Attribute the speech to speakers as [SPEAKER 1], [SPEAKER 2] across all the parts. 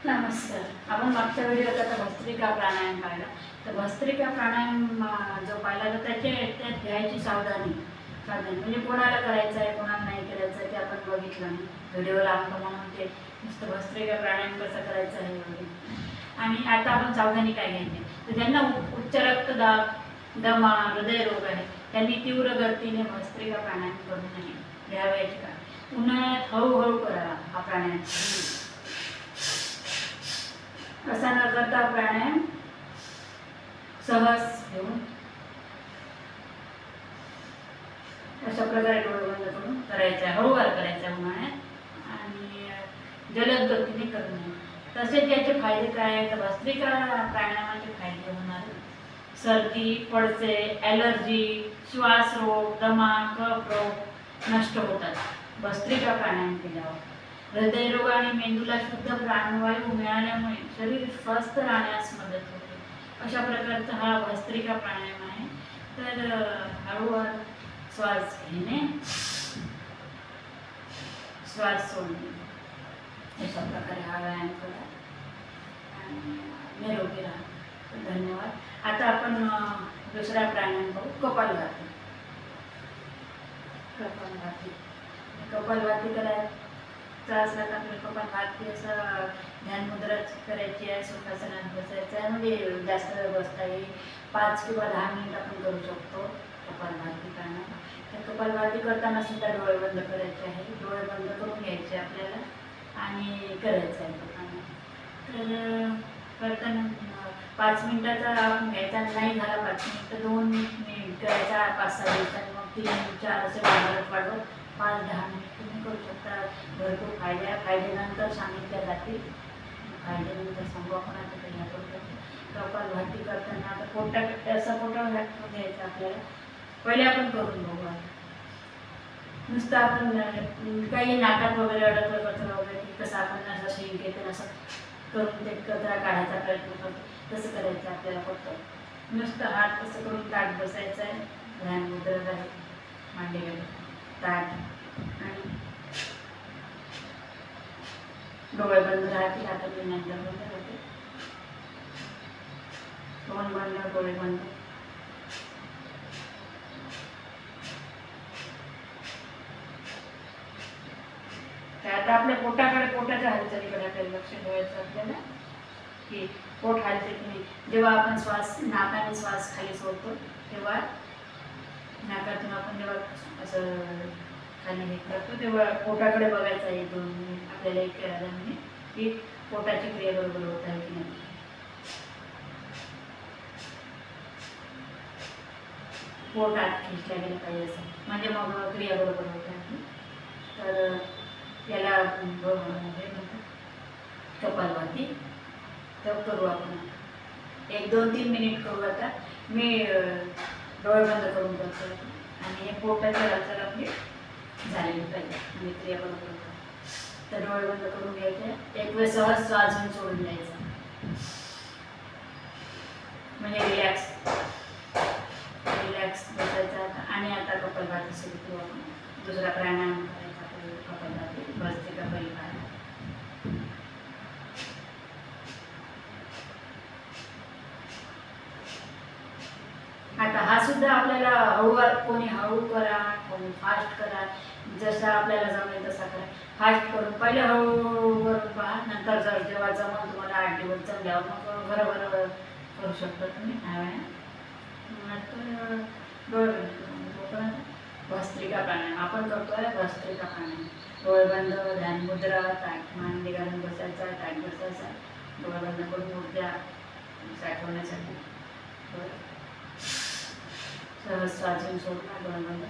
[SPEAKER 1] नमस्कार. आपण मागच्या व्हिडिओत आता भस्त्रिका प्राणायाम पाहिला. तर भस्त्रिका प्राणायाम जो पाहिला तर त्यात घ्यायची सावधानी म्हणजे कोणाला करायचं आहे कोणाला नाही करायचं आहे ते आपण बघितलं नाही. व्हिडिओ लागतो म्हणून ते नुसतं भस्त्रिका प्राणायाम कसं करायचं आहे वगैरे. आणि आता आपण सावधानी काय घ्यायची तर ज्यांना उच्च रक्तदाब, दमा, हृदयरोग आहे त्यांनी तीव्र गतीने भस्त्रिका प्राणायाम करू नये. घ्यावायचे का उन्हाळ्यात हळूहळू करावा हा प्राणायाम. असा न करता प्राणायाम सहज घेऊन अशा प्रकारे डोळे बंद करून करायचा, हळूवार करायचा उन्हाळ्यात आणि जलद गतीने करू नये. तसेच याचे फायदे काय आहेत तर भस्त्रिका प्राणायामाचे फायदे होणार सर्दी, पडसे, ॲलर्जी, श्वासरोग, दमा, कफ रोग नष्ट होतात भस्त्रिका प्राणायाम केल्यावर. हृदयरोग आणि मेंदूला शुद्ध प्राणवायू मिळाल्यामुळे शरीर स्वस्थ राहण्यास मदत होते. अशा प्रकारचा हा भस्त्रिका प्राणायाम आहे. तर हळूहळू श्वास घेणे, श्वास सोडणे अशा प्रकारे हा व्यायाम करा आणि निरोगी राहा. धन्यवाद. आता आपण दुसरा प्राणायाम पाहू, कपालभाती. कपालभाती करायचा असला तर आपल्याला कपालभाती असं ध्यानमुद्रा करायची आहे, सुखासनात बसायचं आहे. म्हणजे जास्त वेळ बसता येईल, 5 किंवा 10 मिनिट आपण करू शकतो कपालभाती प्राणायाम. तर कपालभाती करताना सुद्धा डोळे बंद करायचे आहे. डोळे बंद करून घ्यायचे आपल्याला आणि करायचं आहे प्राणायाम. तर करताना 5 मिनिटाचा आपण घ्यायचा, नाही झाला 5 मिनिट 2 मिनिट करायचा, 5-6 दिवसांनी मग 3-4 असे वाढवत 5-10 मिनिट तुम्ही करू शकता. भरपूर फायद्यानंतर सांगितल्या जातील. फायद्यानंतर सांगू आपण आता काही करू शकतो. कपालभाती करताना आता पोटाकडे असा पोटावर घ्यायचा आपल्याला. पहिले आपण करून बघू. नुसतं आपण काही नाकात वगैरे अडकलं कचरा वगैरे कसं आपण असं शिंक येते असं करून ते कचरा काढायचा प्रयत्न करतो तसं करायचं आपल्याला फक्त. नुसतं हात कसं करून ताट बसायचं आहे, ध्यान मुद्रा आहे, मांडीवर ताट आणि डोळे बंद राहतील. आता मी नंतर बंद करते. तोंड बंद, डोळे बंद. आता आपल्या पोटाच्या हालचालीकडे आपल्याला लक्ष ठेवायचं आपल्याला की पोट हालते की नाही. जेव्हा आपण नाकाने श्वास खाली सोडतो तेव्हा नाकातून आपण जेव्हा असं खाली हे करतो तेव्हा पोटाकडे बघायचं आहे. 2 मिनिट आपल्याला 1-2 मिनिट की पोटाची क्रिया बरोबर होत आहे की नाही. पोट आत खेचल्या गेलं पाहिजे असं म्हणजे मग क्रिया बरोबर होत आहे. तर याला हे म्हणतात कपालभाती. तर करू आपण 1-2-3 मिनिट करू. आता मी डोळे बंद करून करतो आणि हे पोटाची हालचाल आपली झालेली पाहिजे म्हणजे क्रिया बरोबर होतात. तर डोळे बंद करून घ्यायचे. एक वेळ सहज श्वास घेऊन सोडून द्यायचा म्हणजे रिलॅक्स बसायचा. आणि आता कपालभाती सुरू करू आपण. दुसरा प्राणायाम करायचा कपालभाती भस्त्रिका प्राणायाम. आता हा सुद्धा आपल्याला कोणी हळू करा, कोणी फास्ट करा, जसा आपल्याला जमेल तसा करा. फास्ट करून पहिले हळू करून पहा, नंतर जेव्हा जमल तुम्हाला 8 दिवस जमल्यावर मग बरोबर करू शकता तुम्ही. डोळे बंद भस्त्रिका प्राणायाम आपण करतोय. भस्त्रिका प्राणायाम डोळे बंद, ध्यान मुद्रा, ताट मांडी घालून बसायचा, ताट बसायचा, डोळे बंद करून ऊर्जा साठवण्यासाठी सहज श्वास घेऊन सोडला. डोळे बंद.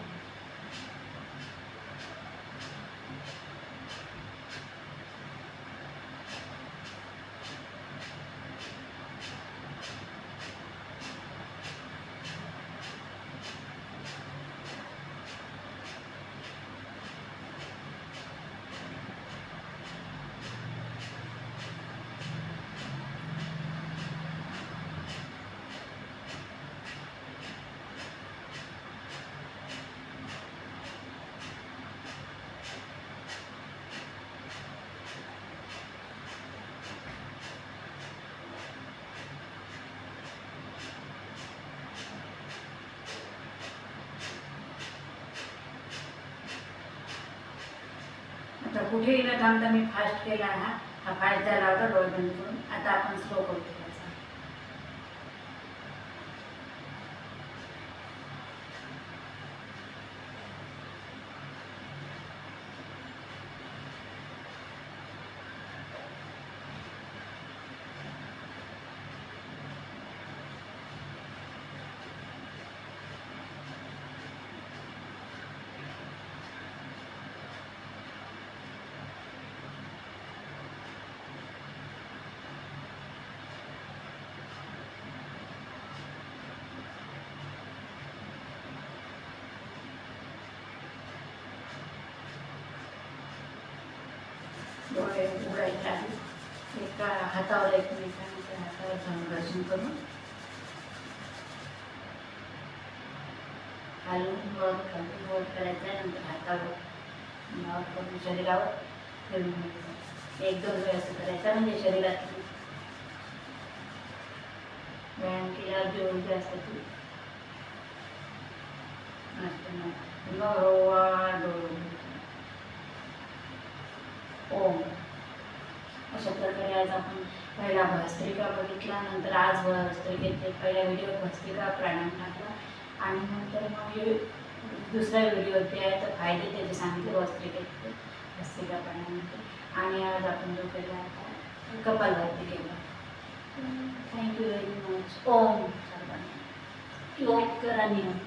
[SPEAKER 1] आता कुठेही न थांबता मी फास्ट केला हा फास्ट झाला होता डोळे बंद करून. आता आपण स्लो करतो त्याचा. डोळे उघडायचे आधी एका हातावर एकमेकांच्या हातावर घासून करून खालून वर खालून वर करायचं आहे. नंतर हातावर करून शरीरावर फिरून घ्यायचं. 1-2 वेळ असं करायचं म्हणजे शरीरात व्यायाम केल्यावर जी ऊर्जा असते ती नसते. मग रोवा डोळे ओम अशा प्रकारे आज आपण पहिला भस्त्रिका बघितला. नंतर आज भस्त्रिकेचे पहिल्या व्हिडिओ भस्त्रिका प्राणायाम टाकला आणि नंतर मग दुसऱ्या व्हिडिओ आहे तर फायदे त्याचे सांगितले भस्त्रिकेचे भस्त्रिका प्राणायामाचे. आणि आज आपण जो केला आता कपालभाती केला. Thank you very much. ओम सर्वांना योग करा नियम.